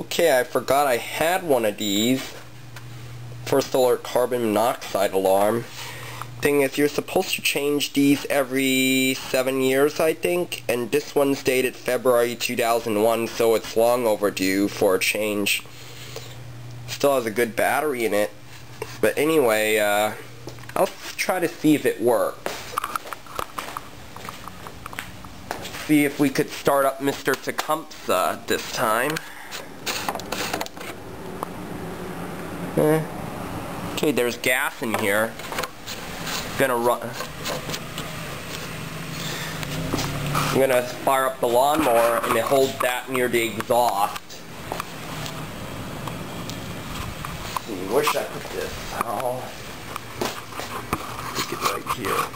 Okay, I forgot I had one of these. First alert carbon monoxide alarm. Thing is, you're supposed to change these every 7 years, I think, and this one's dated February 2001, so it's long overdue for a change. Still has a good battery in it. But anyway, I'll try to see if it works. See if we could start up Mr. Tecumseh this time. Okay, there's gas in here. I'm gonna fire up the lawnmower and it holds that near the exhaust. Let's see, where should I put this? I'll stick it right here.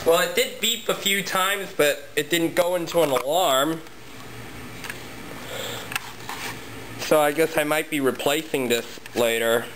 Well, it did beep a few times, but it didn't go into an alarm. So I guess I might be replacing this later.